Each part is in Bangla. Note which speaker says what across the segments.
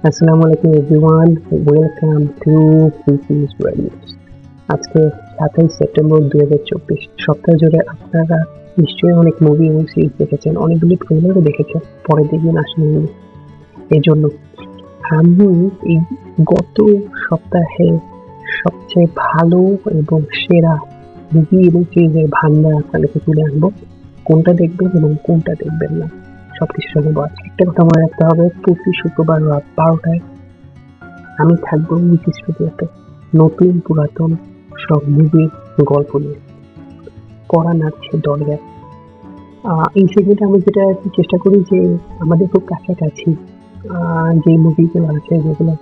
Speaker 1: আসসালামু আলাইকুম এভরিওয়ান, ওয়েলকাম টু পিপিস রেডিওস। আজকে 27 সেপ্টেম্বর 2024। সপ্তাহ জুড়ে আপনারা নিশ্চয়ই অনেক মুভি এবং সিরিজ দেখেছেন, অনেকগুলি ট্রেলারও দেখেছেন, পরের দিন আসেনি। এই জন্য আমি এই গত সপ্তাহে সবচেয়ে ভালো এবং সেরা মুভি এবং সিরিজের ভান্ডার আপনাদেরকে তুলে আনবো। কোনটা দেখবেন এবং কোনটা দেখবেন না সবকিছু জানাবো। একটা কথা মনে রাখতে হবে, প্রতি শুক্রবার রাত 12টায় আমি থাকবো উইথ স্টুডিওতে নতুন পুরাতন সব মুভির গল্প নিয়ে। কড়া নাড়ছে দরজা। এই সেগমেন্টে আমি যেটা আরকি চেষ্টা করি যে আমাদের খুব কাছাকাছি যে মুভিগুলো আছে, যেগুলো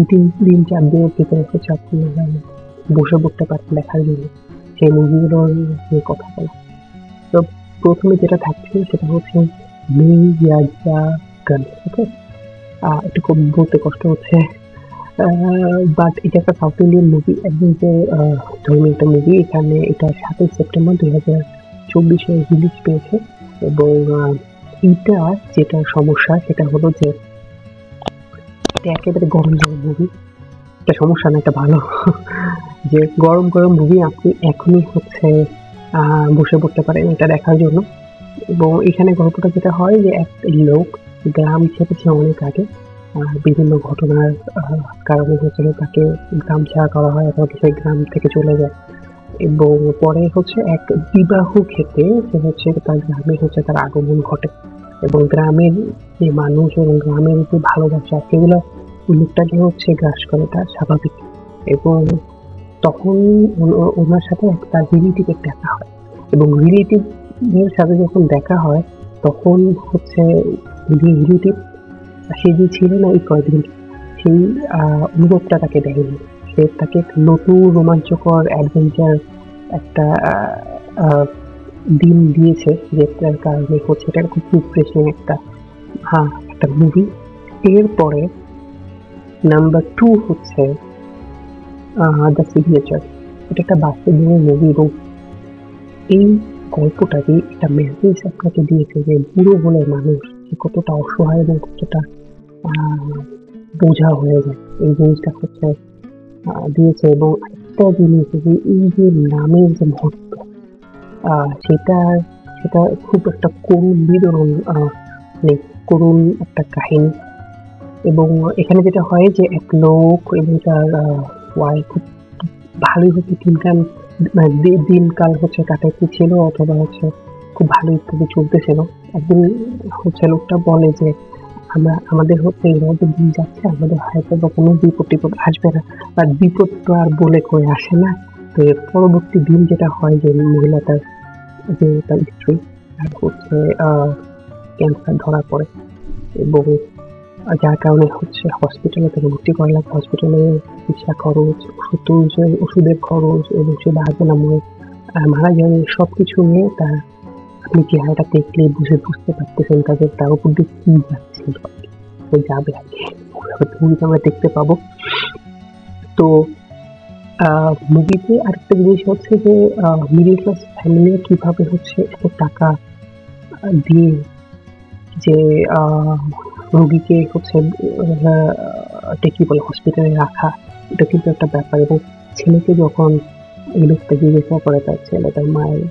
Speaker 1: 2-3 4 দিনের ভিতরে হচ্ছে আপনারা বসে পড়তে পারেন দেখার জন্য, সেই মুভিগুলোর নিয়ে কথা বলা। তো প্রথমে যেটা থাকছে সেটা হচ্ছে মি ইয়াজা গান। ওকে, একটু খুব বলতে কষ্ট হচ্ছে, বাট এটা একটা সাউথ ইন্ডিয়ান মুভি, একদম যে ধর্মীয় একটা মুভি। এখানে এটা 27 সেপ্টেম্বর 2024 রিলিজ পেয়েছে। এবং এটা যেটা সমস্যা সেটা হলো যে এটা একেবারে গরম গরম মুভি। একটা সমস্যা না, একটা ভালো যে গরম গরম মুভি আপনি এখনই হচ্ছে বসে পড়তে পারেন এটা দেখার জন্য। এবং এখানে গল্পটা যেটা হয় যে একটা লোক গ্রাম ছেড়েছে অনেক আগে, বিভিন্ন ঘটনার কারণে হচ্ছিল তাকে গ্রাম ছাড়া করা হয়, অথবা সেই গ্রাম থেকে চলে যায়। এবং পরে হচ্ছে এক বিবাহ ক্ষেত্রে সে হচ্ছে তার গ্রামে হচ্ছে তার আগমন ঘটে। এবং গ্রামের যে মানুষ এবং গ্রামের যে ভালোবাসা সেগুলো ওই লোকটাকে হচ্ছে গ্রাস করে, তা স্বাভাবিক। এবং তখন ওনার সাথে তার রিলেটিভের দেখা হয়। এবং রিলেটিভের সাথে যখন দেখা হয় তখন হচ্ছে রিলেটিভ সে যে ছিল না এই কয়েকদিন, সেই অনুভবটা তাকে দেয়নি। সে তাকে নতুন রোমাঞ্চকর অ্যাডভেঞ্চার একটা দিন দিয়েছে, যেটার কারণে হচ্ছে এটা খুব রিফ্রেশিং একটা মুভি। এরপরে নাম্বার 2 হচ্ছে দ্য সিগনেচার। এটা একটা বাস্তবধর্মী মুভি এবং এই গল্পটাকে একটা মেসেজ আপনাকে দিয়েছে যে বুড়ো হলে মানুষ কতটা অসহায় এবং কতটা বোঝা হয়ে যায়, এই জিনিসটা হচ্ছে দিয়েছে। এবং একটা জিনিস যে এই যে নামের যে মহত্ব, সেটা সেটা খুব একটা করুণ বিবরণ, মানে করুণ একটা কাহিনী। এবং এখানে যেটা হয় যে এক লোক এবং তার ওয়াইফ খুব ভালোই হচ্ছে দিনকাল, মানে দিনকাল হচ্ছে কাটাইতেছিল, অথবা হচ্ছে খুব ভালোই চলতেছিল। একদিন হচ্ছে লোকটা বলে যে আমাদের হচ্ছে এইভাবে দিন যাচ্ছে, আমাদের হয়তো বা কোনো বিপদ টিপদ আসবে না, আর বিপদ তো আর বলে করে আসে না। তো এর পরবর্তী দিন যেটা হয় যে মহিলাটার, যে তার স্ত্রী, তার হচ্ছে ক্যান্সার ধরা পড়ে। এবং যার কারণে হচ্ছে হসপিটালে তাকে ভর্তি করা লাগে। হসপিটালে চিকিৎসা খরচ, ওষুধের খরচ, এবং সে বাঁচবে না মারা যাবে, সবকিছু নিয়ে তার, আপনি চেহারাটা দেখলে বুঝতে পারতেছেন তার উপর দিয়ে কি যাচ্ছিল, যাবে আর কি। মুভিতে আমরা দেখতে পাবো। তো মুভিতে আরেকটা জিনিস হচ্ছে যে মিডল ক্লাস ফ্যামিলি কিভাবে হচ্ছে এত টাকা দিয়ে যে রোগীকে হচ্ছে কি বলে হসপিটালে রাখা, এটা কিন্তু একটা ব্যাপার। এবং ছেলেকে যখন এই লোকটা জিজ্ঞাসা করে তার ছেলে তার মায়ের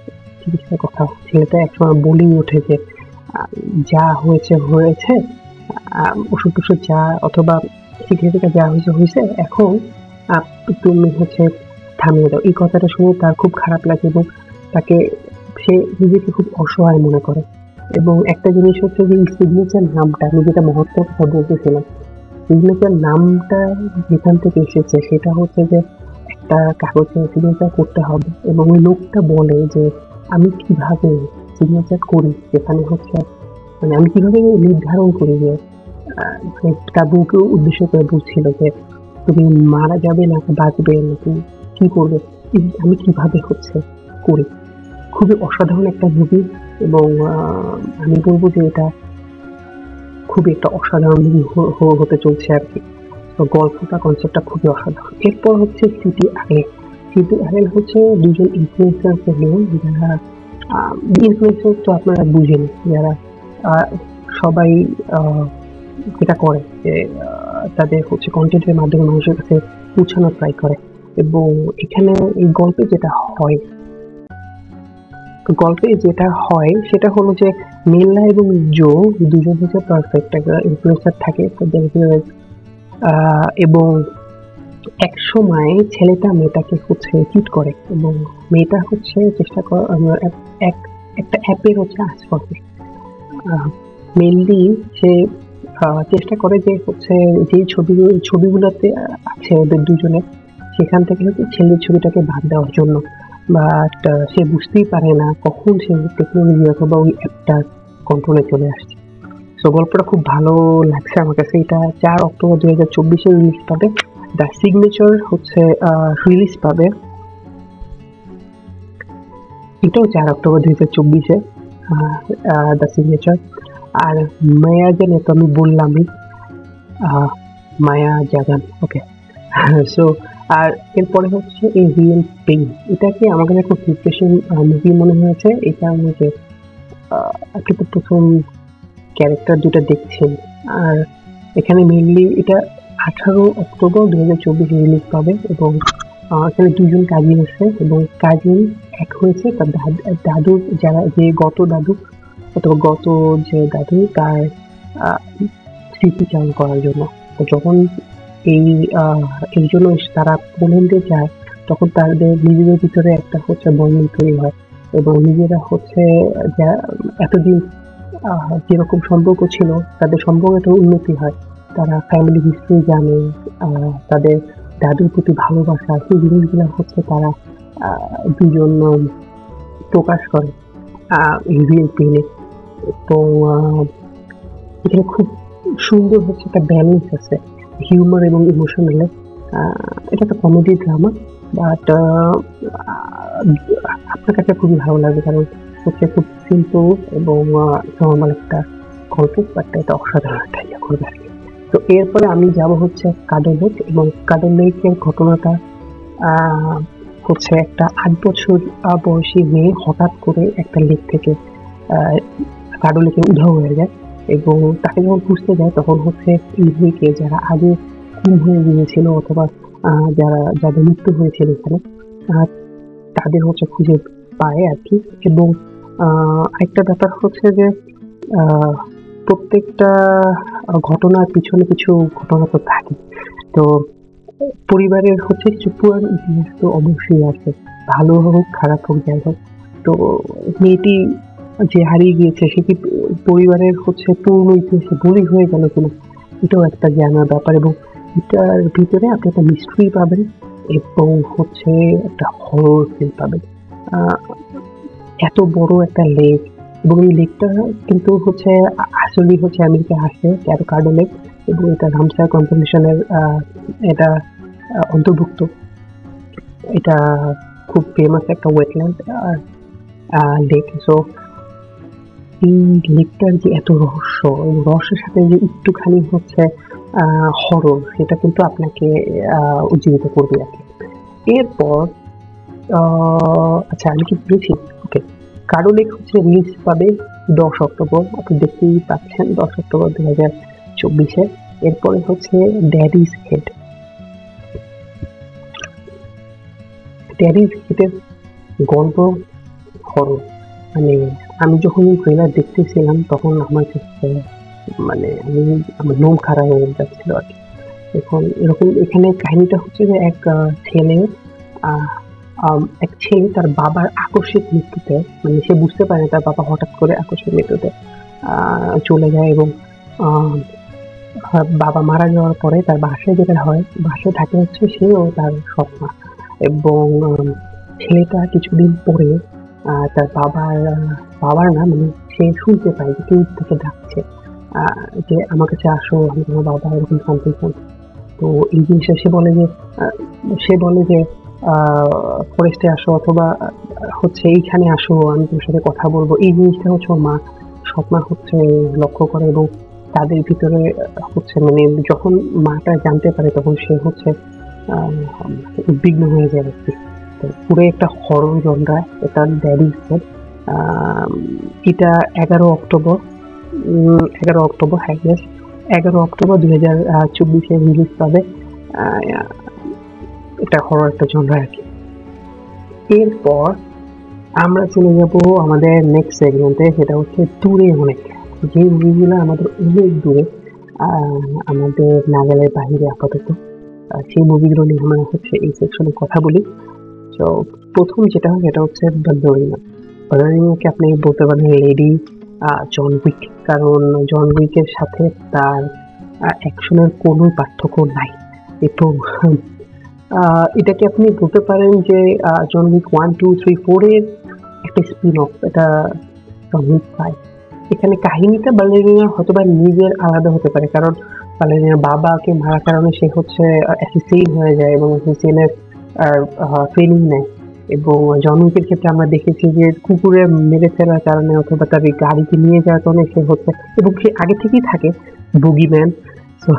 Speaker 1: চিকিৎসার কথা, ছেলেটা একসময় বলেই ওঠে যে যা হয়েছে হয়েছে, ওষুধ টষুধ যা অথবা চিকিৎসা যা হয়েছে হয়েছে, এখন তুমি হচ্ছে থামিয়ে দাও। এই কথাটা শুনে তার খুব খারাপ লাগে এবং তাকে, সে নিজেকে খুব অসহায় মনে করে। এবং একটা জিনিস হচ্ছে যে সিগনেচার নামটা, আমি যেটা মহত্বের কথা বলতেছিলাম, সিগনেচার নামটা যেখান থেকে এসেছে সেটা হচ্ছে যে একটা কাগজে সিগনেচার করতে হবে। এবং ওই লোকটা বলে যে আমি কিভাবে সিগনেচার করি, যেখানে হচ্ছে মানে আমি কিভাবে নির্ধারণ করি যে তার বউকে উদ্দেশ্য করে বলছিল যে তুমি মারা যাবে নাকি বাঁচবে, নাকি কি করবে, আমি কিভাবে হচ্ছে করি। খুবই অসাধারণ একটা মুভি। এবং আমি বলবো যে এটা খুবই একটা অসাধারণ মুভি হতে চলছে আর কি। তো গল্পটা, কনসেপ্টটা খুবই অসাধারণ। এরপর হচ্ছে সিটি আইএল। সিটি আইএল হচ্ছে দুজন ইনফ্লুয়েন্সারকে নিয়ে, যারা ইনফ্লুয়েন্সার তো আপনারা বুঝেন, যারা সবাই যেটা করে যে তাদের হচ্ছে কন্টেন্টের মাধ্যমে মানুষের কাছে পৌঁছানোর ট্রাই করে। এবং এখানে এই গল্পে যেটা হয় সেটা হলো যে মেল্লা এবং জো দুজন হচ্ছে পারফেক্ট একটা ইনফ্লুয়েন্সার থাকে তাদের, এবং এক সময় ছেলেটা মেয়েটাকে হচ্ছে চিট করে এবং মেয়েটা হচ্ছে চেষ্টা করে একটা অ্যাপের হচ্ছে আশপাশে মেনলি সে চেষ্টা করে যে হচ্ছে যে ছবিগুলোতে আছে ওদের দুজনের সেখান থেকে হচ্ছে ছেলের ছবিটাকে বাদ দেওয়ার জন্য। বাট সে বুঝতেই পারে না কখন সে টেকনোলজি অথবা ওই অ্যাপটার কন্ট্রোলে চলে আসছে। সো গল্পটা খুব ভালো লাগছে আমার কাছে। এটা 4 অক্টোবর 2024 রিলিজ পাবে। দ্য সিগনেচার হচ্ছে রিলিজ পাবে, এটাও 4 অক্টোবর 2024 দ্য সিগনেচার। আর মায়া জানে তো আমি বললামই, মায়া জাগান, ওকে। সো আর এরপরে হচ্ছে এই রিয়েল পেইন, এটাকে আমার কাছে খুব রিফ্রেশিং মুভি মনে হয়েছে। এই কারণে যে আপনি তো প্রথম ক্যারেক্টার দুটো দেখছেন, আর এখানে মেইনলি এটা 18 অক্টোবর 2024 রিলিজ পাবে। এবং এখানে দুজন কাজিন আছে এবং কাজিন এক হয়েছে তার দাদু, যারা যে গত দাদু অথবা গত যে দাদু তার স্মৃতিচারণ করার জন্য। তো যখন এই জন্য তারা পোল্যান্ডে যায় তখন তাদের নিজেদের ভিতরে একটা হচ্ছে বন্ধন তৈরি হয় এবং নিজেরা হচ্ছে এতদিন যেরকম সম্পর্ক ছিল তাদের সম্পর্কে উন্নতি হয়। তারা ফ্যামিলি হিস্ট্রি জানে, তাদের দাদুর প্রতি ভালোবাসা, সেই জিনিসগুলো হচ্ছে তারা দুজন প্রকাশ করে রিয়েল পেইনে। তো এখানে খুব সুন্দর হচ্ছে একটা ব্যালেন্স আছে হিউমার এবং ইমোশনালে। এটা একটা কমেডি ড্রামা, বাট আপনার কাছে খুবই ভালো লাগবে কারণ হচ্ছে খুব সিম্পল এবং নর্মাল একটা গল্প, বাট এটা অসাধারণ একটা ইয়ে করবে আর কি। তো এরপরে আমি যাব হচ্ছে কাডল লেক, এবং কাডল লেকের ঘটনাটা হচ্ছে একটা 8 বছর বয়সী মেয়ে হঠাৎ করে একটা লেক থেকে কাডল লেকে উধাও হয়ে যায় এবং তাকে যখন খুঁজতে যায় তখন হচ্ছে এই মেয়েকে যারা আগে খুন হয়ে গিয়েছিল অথবা যাদের মৃত্যু হয়েছিল এখানে তাদের হচ্ছে খুঁজে পায় আর কি। এবং একটা ব্যাপার হচ্ছে যে প্রত্যেকটা ঘটনার পিছনে কিছু ঘটনা তো থাকে। তো পরিবারের হচ্ছে কিছু পুরানো ইতিহাস তো অবশ্যই আছে, ভালো হোক খারাপ হোক যাই হোক। তো মেয়েটি যে হারিয়ে গিয়েছে সে কি পরিবারের হচ্ছে পুরনো ইতিহাসে বলি হয়ে গেল কিনা, এটাও একটা জানার ব্যাপার। এবং এটার ভিতরে আপনি একটা মিস্ট্রি পাবেন এবং হচ্ছে একটা হরর ফিল পাবেন। এত বড় একটা লেক, এবং এই লেকটা কিন্তু হচ্ছে আসলে হচ্ছে আমেরিকা আসে কার্ডো লেক, এবং এটা রামসার কনজারভেশনের এটা অন্তর্ভুক্ত। এটা খুব ফেমাস একটা ওয়েটল্যান্ড লেক। সো এই লেকটার যে এত রহস্য, এবং রহস্যের সাথে যে একটুখানি হচ্ছে হরর, সেটা কিন্তু আপনাকে উজ্জীবিত করবে আর কি। এরপর আচ্ছা আমি কি বলেছি, ওকে, কার্ডো লেক হচ্ছে রিলিজ পাবে 10 অক্টোবর, আপনি দেখতেই পাচ্ছেন 10 অক্টোবর 2024। এরপরে হচ্ছে ড্যাডিজ হেড। ড্যাডিজ হেডের গল্প হরর, মানে আমি যখন ট্রেলার দেখতেছিলাম তখন আমার কাছে মানে আমার মন খারাপ হয়ে যাচ্ছিল আর কি। এখন এরকম এখানে কাহিনীটা হচ্ছে যে এক ছেলে তার বাবার আকস্মিক মৃত্যুতে, মানে সে বুঝতে পারে তার বাবা হঠাৎ করে আকস্মিক মৃত্যুতে চলে যায়। এবং বাবা মারা যাওয়ার পরে তার বাসায় যেটা হয়, বাসায় থাকে হচ্ছে সে ও তার সৎ মা। এবং ছেলেটা কিছুদিন পরে তার বাবার না, মানে সে শুনতে পায় যে কেউ তাকে ডাকছে, যে আমার কাছে আসো, আমি তোমার বাবা, এরকম সামথিং। তো এই জিনিসটা সে বলে যে ফরেস্টে আসো অথবা হচ্ছে এইখানে আসো, আমি তোমার সাথে কথা বলবো। এই জিনিসটা হচ্ছে ওর মা, সৎ মা হচ্ছে লক্ষ্য করে, এবং তাদের ভিতরে হচ্ছে মানে যখন মাটা জানতে পারে তখন সে হচ্ছে উদ্বিগ্ন হয়ে যায় আর কি। তো পুরো একটা হরর জনরা, এটা ড্যাডিজ হেড। এটা 11 অক্টোবর, হ্যাঁ, 11 অক্টোবর 2024 রিলিজ পাবে। এটা হরর একটা জনরা আর কি। এরপর আমরা চলে যাব আমাদের নেক্সট সেগমেন্টে, সেটা হচ্ছে দূরে অনেক, যে মুভিগুলো আমাদের অনেক দূরে, আমাদের নাগালের বাহিরে আপাতত, সেই মুভিগুলো নিয়ে আমরা হচ্ছে এই সেকশনে কথা বলি। তো প্রথম যেটা হয় সেটা হচ্ছে বাল্লেরিনা। বাল্লেরিনাকে আপনি বলতে পারেন লেডি জন উইক, কারণ জন উইকের সাথে তার অ্যাকশনের কোনো পার্থক্য নাই। এবং এটাকে আপনি বলতে পারেন যে জন উইক 1, 2, 3, 4 এর একটা স্পিন অফ, এটা জন উইক 5। এখানে কাহিনীটা বাল্লেরিনার হয়তোবা নিজের আলাদা হতে পারে, কারণ বাল্লেরিনার বাবাকে মারার কারণে সে হচ্ছে অ্যাসিসিন হয়ে যায় এবং অ্যাসিসিনের ট্রেনিং নেয়। এবং জন উইকের ক্ষেত্রে আমরা দেখেছি যে কুকুরে মেরে ফেলার কারণে অথবা তার গাড়িতে নিয়ে যাওয়ার কারণে সে হচ্ছে, এবং সে আগে থেকেই থাকে বুগিম্যান। তো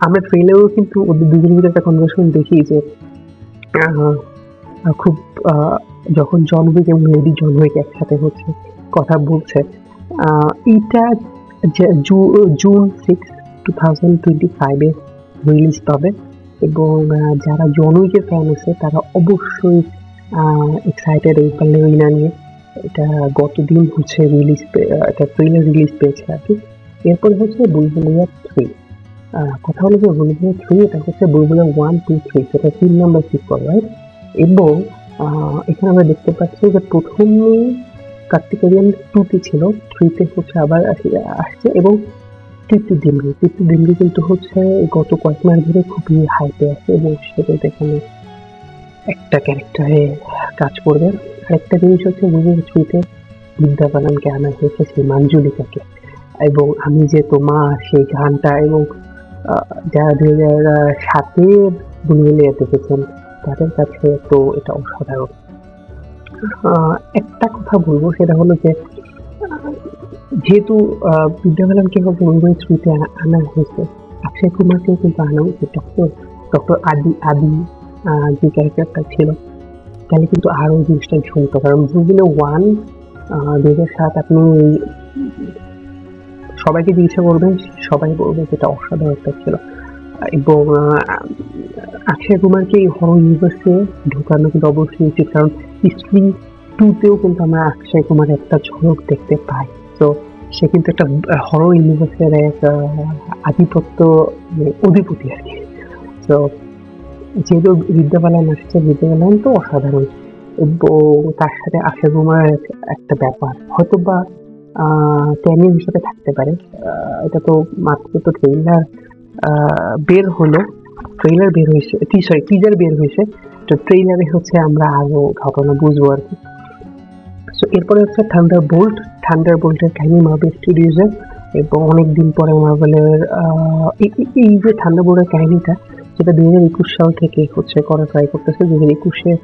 Speaker 1: আমরা ট্রেলারেও কিন্তু ওদের দুজনের ভিতরে একটা কনভারসেশন দেখি যে খুব যখন জন উইক এবং লেডি জন উইক একসাথে হচ্ছে কথা বলছে। এইটা জুন 6, 2025 এ রিলিজ পাবে। এবং যারা জন উইকের ফ্যান আছে তারা অবশ্যই এক্সাইটেড এই বাল্লেরিনা নিয়ে। এটা গতদিন হচ্ছে এটা ট্রেলার রিলিজ পেয়েছে আর কি। এরপরে হচ্ছে বুলবুলিয়া 3। কথা হলো যে বুলবুলিয়া 3 এটা হচ্ছে বুলবুলিয়া 1, 2, 3, সেটা 3 নাম্বার সিক্যুয়াল, রাইট? এবং এখানে আমরা দেখতে পাচ্ছি যে প্রথমে কার্তিক আরিয়ান 2 ছিল, 3 হচ্ছে আবার আসছে। এবং তৃপ্তি ডিমরি কিন্তু হচ্ছে গত কয়েক মাস ধরে খুবই হাইপে আছে এবং সে কিন্তু এখানে একটা ক্যারেক্টারে কাজ করবে। আরেকটা জিনিস হচ্ছে বুলবুলিয়া 3 বিদ্যা বালানকে আনা হয়েছে, সেই মাঞ্জুলিকাকে। এবং আমি যে তোমার সেই গানটা, এবং যারা 2007 বুলবুলিয়া দেখেছেন তাদের কাছে তো এটা অসাধারণ। একটা কথা বলবো, সেটা হলো যে যেহেতু বিদ্যা বালানকে বুলবুলিয়া 3 আনা হয়েছে, অক্ষয় কুমারকেও কিন্তু আনা হয়েছে। ডক্টর আদি যে ক্যারেক্টারটা ছিল, তাহলে কিন্তু আরো জিনিসটা ঝুমতো, কারণ বুলবুলিয়া 1 2007 আপনি সবাইকে জিজ্ঞাসা করবেন, সবাই বলবে যেটা অসাধারণ একটা ছিল। এবং অক্ষয় কুমারকে এই হরর ইউনিভার্সে ঢোকানো কিন্তু অবশ্যই উচিত, কারণ স্ত্রী 2 কিন্তু আমরা অক্ষয় কুমারের একটা ঝলক দেখতে পাই। তো সে কিন্তু একটা হরর ইউনিভার্সের এক আধিপত্য অধিপতি আর কি। তো যেহেতু বিদ্যা বালান আসছে, বিদ্যা বালান তো অসাধারণ, এবং তার সাথে অক্ষয় কুমারের একটা ব্যাপার হয়তোবা ক্যামিও হিসেবে থাকতে পারে। এটা তো মাত্র তো ট্রেলার বের হয়েছে, টিজার বের হয়েছে, তো ট্রেলারে হচ্ছে আমরা আরো ঘটনা বুঝবো আর কি। সো এরপরে হচ্ছে থান্ডারবোল্টের কাহিনী মার্বেল স্টুডিওজের, এবং অনেকদিন পরে মার্বেলের এই যে থান্ডারবোল্টের কাহিনীটা, যেটা 2021 সাল থেকে হচ্ছে করা ট্রাই করতেছে। 2021-এ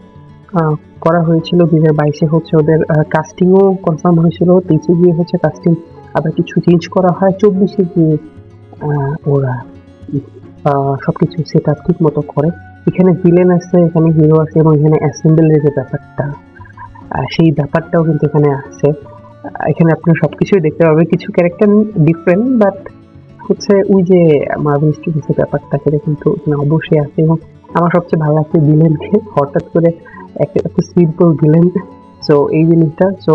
Speaker 1: করা হয়েছিল, 2022-এ হচ্ছে ওদের কাস্টিংও কনফার্ম হয়েছিল, 23-এ গিয়ে হচ্ছে কাস্টিং আবার কিছু চেঞ্জ করা হয়, 24-এ গিয়ে ওরা সবকিছু সেট আপ ঠিক মতো করে। এখানে ভিলেন আছে, এখানে হিরো আছে, এবং এখানে অ্যাসেম্বলের যে ব্যাপারটা, সেই ব্যাপারটাও কিন্তু এখানে আছে। এখানে আপনি সবকিছুই দেখতে পাবেন, কিছু ক্যারেক্টার ডিফারেন্ট, বাট হচ্ছে ওই যে মার্বেল স্টুডিওসের ব্যাপারটা সেটা কিন্তু এখানে অবশ্যই আছে। এবং আমার সবচেয়ে ভালো লাগছে ভিলেনকে, হঠাৎ করে একটা সিম্পল ভিলেন। সো এই জিনিসটা, সো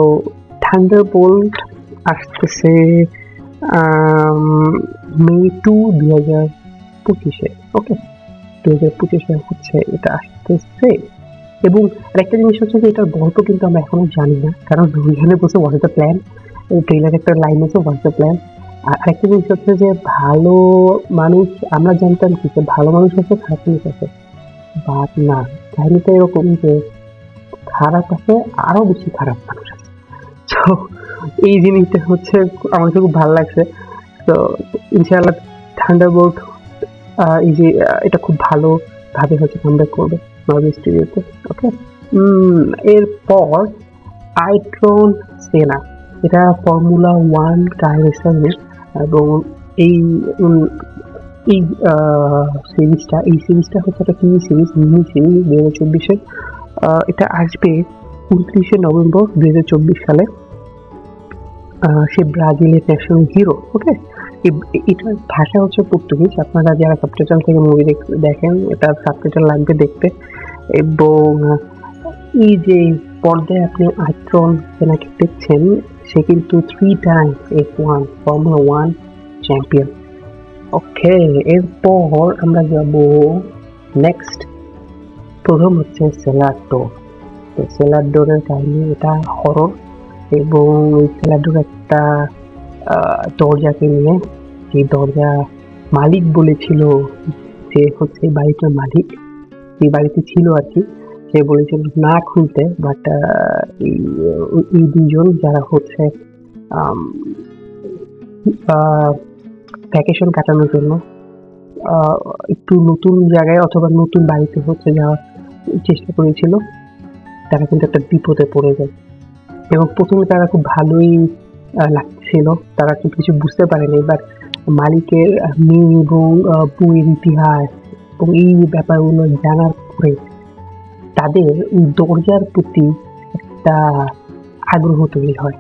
Speaker 1: থান্ডারবোল্ট আসতেছে মে 2, 2025-এ। ওকে, 2025-এ হচ্ছে এটা আসতেছে। এবং আরেকটা জিনিস হচ্ছে যে এটার গল্প কিন্তু আমরা এখনো জানি না, কারণ ওইখানে বসে what is the plan, trailer একটা লাইন আছে হোয়াট ইজ দ্য প্ল্যান। আর আরেকটা জিনিস হচ্ছে যে ভালো মানুষ, আমরা জানতাম কি যে ভালো মানুষ আছে, খারাপ মানুষ আছে, বাট না, কাহিনীটা এরকম যে খারাপ আছে, আরো বেশি খারাপ মানুষ আছে। তো এই জিনিসটা হচ্ছে আমার কাছে খুব ভালো লাগছে। তো ইনশাআল্লাহ থান্ডারবোল্ট এই যে এটা খুব ভালো ভাবে হচ্ছে কামব্যাক করবে মার্বেল স্টুডিওতে। ওকে, এরপর আইট্রন সেনা, এটা ফর্মুলা 1 কার রেসার, এবং এই এই সিরিজটা হচ্ছে একটা টিভি সিরিজ, মিনি সিরিজ 2024-এর। এটা আসবে 29শে নভেম্বর 2024 সালে। সে ব্রাজিলের ন্যাশনাল হিরো। ওকে, এটার ভাষা হচ্ছে পর্তুগিজ। আপনারা যারা সাবটাইটেল থেকে মুভি দেখেন, এটা সাবটাইটেল লাগবে দেখতে। এবং এই যে পর্দায় আপনি আইট্রন সেনাকে দেখছেন, সে কিন্তু 3 টাইমস F1 ফর্মুলা 1 চ্যাম্পিয়ন। ওকে, এরপর আমরা যাব নেক্সট। প্রথম হচ্ছে সেলার ডোর। তো সেলার ডোরের কাহিনী, এটা হরর। এবং এই সেলার ডোর একটা দরজাকে নিয়ে, যে দরজা মালিক বলেছিল, যে হচ্ছে বাড়িটার মালিক, যে বাড়িতে ছিল আর কি, সে বলেছিল না খুলতে। বাট এই দুজন যারা হচ্ছে ভ্যাকেশন কাটানোর জন্য একটু নতুন জায়গায় অথবা নতুন বাড়িতে হচ্ছে যাওয়ার চেষ্টা করেছিল, তারা কিন্তু একটা বিপদে পড়ে যায়। এবং প্রথমে তারা খুব ভালোই লাগছিল, তারা কিন্তু কিছু বুঝতে পারেনি। এবার মালিকের মেয়ে এবং বইয়ের ইতিহাস এবং এই ব্যাপারগুলো জানার পরে তাদের ওই দরজার প্রতি একটা আগ্রহ তৈরি হয়,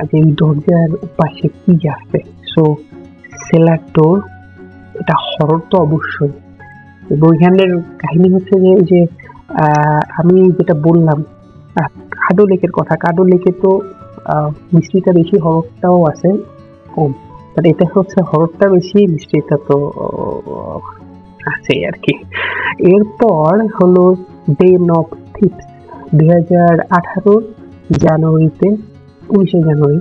Speaker 1: যে এই দরজার পাশে কি আছে। সো সেলার ডোর, এটা হরর তো অবশ্যই। এবং এখানের কাহিনী হচ্ছে যে আমি যেটা বললাম কাডো লেকের কথা, কাডো লেকে তো মিষ্টিটা বেশি, হররটাও আছে কম। বাট এটা হচ্ছে হররটা বেশি, মিষ্টিটা তো আছে আর কি। এরপর হলো ডেন অফ থিপস। 2018 জানুয়ারিতে, 19 জানুয়ারি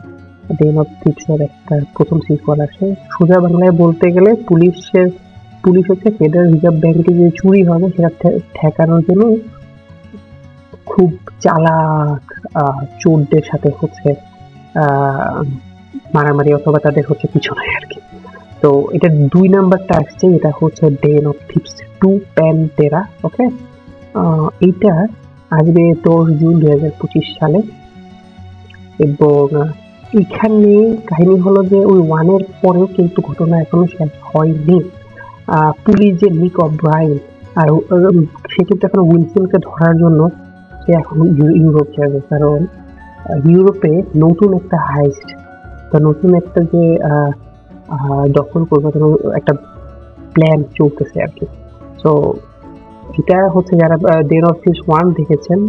Speaker 1: ডেন অফ থিপসের একটা প্রথম সিক্যুয়াল আসে। সোজা বাংলায় বলতে গেলে পুলিশ হচ্ছে ফেডারেল রিজার্ভ ব্যাংকে যে চুরি হবে সেটা ঠেকানোর জন্য খুব চালাক চোরদের সাথে হচ্ছে মারামারি অথবা তাদের হচ্ছে পিছনে আর কি। তো এটা 2 নাম্বারটা আসছে, এটা হচ্ছে ডেন অফ থিপস 2 প্যান্টেরা। ওকে, এইটা আসবে 10 জুন 2025 সালে। এবং এখানে কাহিনী হলো যে ওই 1 এর পরেও কিন্তু ঘটনা এখনো শেষ হয়নি। পুলিশ যে নিক অব্রাইন, আর সে কিন্তু এখন উইলসনকে ধরার জন্য সে এখন ইউরোপ যাবে, কারণ ইউরোপে নতুন একটা হাইস্ট বা নতুন একটা যে দখল করবে একটা প্ল্যান চলতেছে আর কি। সো এটা হচ্ছে যারা ডেন অফ থিপস 1 দেখেছেন,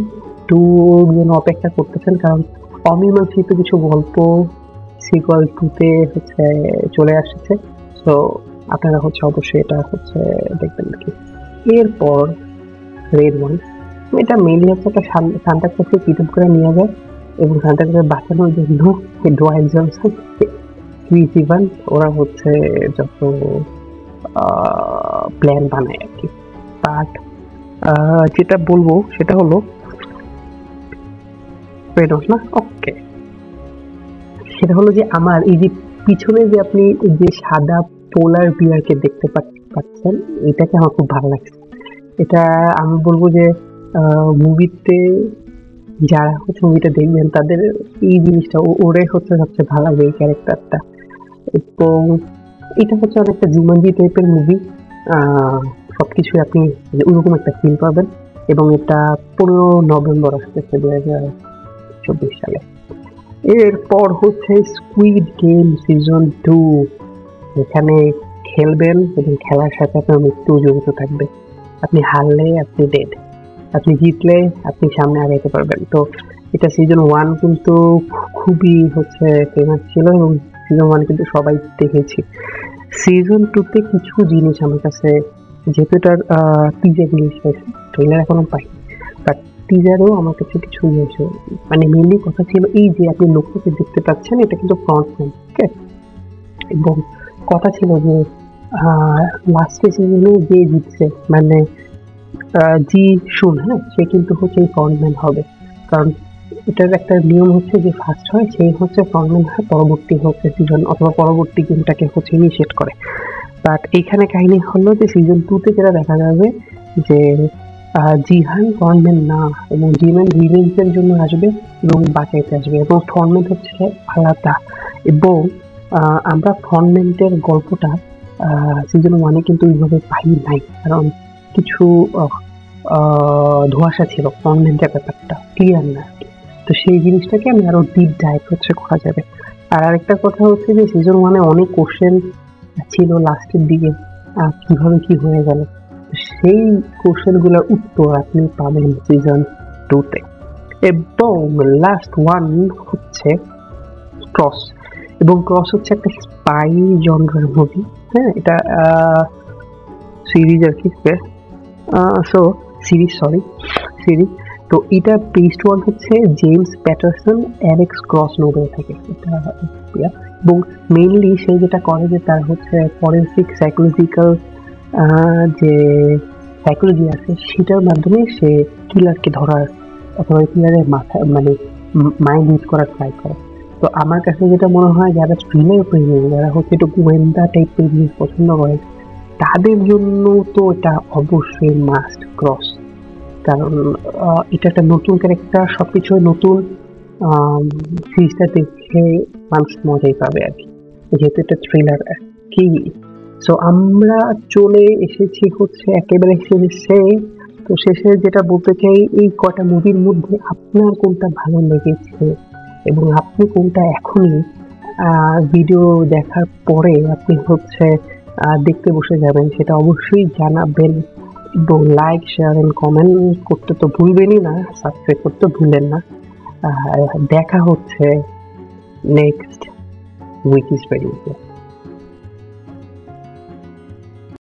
Speaker 1: 2 জন্য অপেক্ষা করতেছেন, কারণ অমীমাংসিত কিছু গল্প সিকুয়াল 2-তে হচ্ছে চলে আসছে। সো আপনারা হচ্ছে অবশ্যই এটা হচ্ছে দেখবেন আর কি। এরপর রেড ওয়ান, এটা মেইনলি হচ্ছে একটা সান্তা ক্লজকে কিডন্যাপ করে নিয়ে যায় এবং সান্তা ক্লজকে বাঁচানোর জন্য ডোয়াইট জনসন, ক্রিস ইভান্স, ওরা হচ্ছে যত প্ল্যান বানায় আর কি। বাট যেটা বলবো সেটা হলো না, ওকে, সেটা হলো যে আমার এই যে পিছনে যে আপনি যে সাদা পোলার বিয়ারকে দেখতে পাচ্ছেন, এটাকে আমার খুব ভালো লাগছে। এটা আমি বলবো যে মুভিতে যারা হচ্ছে মুভিটা দেখবেন তাদের এই জিনিসটা ওরে হচ্ছে সবচেয়ে ভালো লাগে এই ক্যারেক্টারটা। এবং এটা হচ্ছে অনেকটা জুমানজি টাইপের মুভি, সবকিছু আপনি ওরকম একটা ফিল পাবেন। এবং এটা 15 নভেম্বর আসতেছে 2024 সালে। এরপর হচ্ছে স্কুইড গেম সিজন 2। এখানে খেলবেন এবং খেলার সাথে আপনার মৃত্যু জড়িত থাকবে। আপনি হারলে আপনি ডেড, আপনি জিতলে আপনি সামনে আগাইতে পারবেন। তো এটা সিজন 1 কিন্তু খুবই হচ্ছে ফেমাস ছিল এবং সিজন 1 কিন্তু সবাই দেখেছি। সিজন 2-তে কিছু জিনিস আমার কাছে, যেহেতু এটার টিজার রিলিজ হয়েছে, ট্রেলার এখনো পাই, বাট টিজারও আমার কাছে কিছু জিনিস, মানে মেনলি কথা ছিল এই যে আপনি লোকটাকে দেখতে পাচ্ছেন, এটা কিন্তু ফ্রন্টম্যান। ওকে, এবং কথা ছিল যে লাস্টে সিজনে যে জিতছে মানে জি শুন, হ্যাঁ, সে কিন্তু হচ্ছে এই ফ্রন্টম্যান হবে। কারণ এটার একটা নিয়ম হচ্ছে যে ফার্স্ট হয় সেই হচ্ছে ফ্রন্টম্যান হয়, পরবর্তী হচ্ছে সিজন অথবা পরবর্তী গেমটাকে হচ্ছে ইনিশিয়েট করে। বাট এইখানে কাহিনী হলো যে সিজন 2-তে যেটা দেখা যাবে যে জিহান ফ্রন্টম্যান না, এবং জিহান রিভেঞ্জের জন্য আসবে এবং বাঁচাইতে আসবে, এবং ফ্রন্টম্যান হচ্ছে আলাদা। এবং আমরা ফ্রন্টম্যানের গল্পটা সিজন 1-এ কিন্তু ওইভাবে পাই নাই, কারণ কিছু ধোঁয়াশা ছিল, ফ্রন্টম্যানের ব্যাপারটা ক্লিয়ার না। তো সেই জিনিসটাকে আমি আরো ডিপ ডাইভ হচ্ছে করা যাবে। আর আরেকটা কথা হচ্ছে যে সিজন 1-এ অনেক কোশ্চেন ছিল লাস্টের দিকে, কিভাবে কি হয়ে গেল, সেই কোশ্চেন গুলোর উত্তর আপনি পাবেন সিজন 2-তে। এবং লাস্ট ওয়ান হচ্ছে ক্রস, এবং ক্রস হচ্ছে একটা স্পাই জনরার মুভি। হ্যাঁ, এটা সিরিজ আর কি, সো সিরিজ, সিরিজ। তো এটা বেস্ট ওয়ান হচ্ছে James Patterson Alex Cross novel থেকে। এটা এবং মেইনলি সে যেটা করে যে তার হচ্ছে ফরেন্সিক সাইকোলজিক্যাল যে সাইকোলজি আছে সেটার মাধ্যমে সে কিলারকে ধরার অথবা কিলারের মাথা মানে মাইন্ড রিড করার ট্রাই করে। তো আমার কাছে যেটা মনে হয় যারা থ্রিলার প্রেমী, যারা হচ্ছে একটু গোয়েন্দা টাইপের জিনিস পছন্দ করে, তাদের জন্য তো এটা অবশ্যই মাস্ট ক্রস। কারণ এটা একটা নতুন ক্যারেক্টার, সবকিছু নতুন। সিরিজটা দেখে মানুষ মজাই পাবে আর কি, যেহেতু এটা থ্রিলার আর কি। সো আমরা চলে এসেছি হচ্ছে একেবারে শেষে। তো শেষে যেটা বলতে চাই, এই কটা মুভির মধ্যে আপনার কোনটা ভালো লেগেছে এবং আপনি কোনটা এখনই ভিডিও দেখার পরে আপনি হচ্ছে দেখতে বসে যাবেন, সেটা অবশ্যই জানাবেন। এবং লাইক, শেয়ার এন্ড কমেন্ট করতে তো ভুলবেনই না, সাবস্ক্রাইব করতে ভুলেন না। দেখা হচ্ছে নেক্সট উইক ইজ ভেরি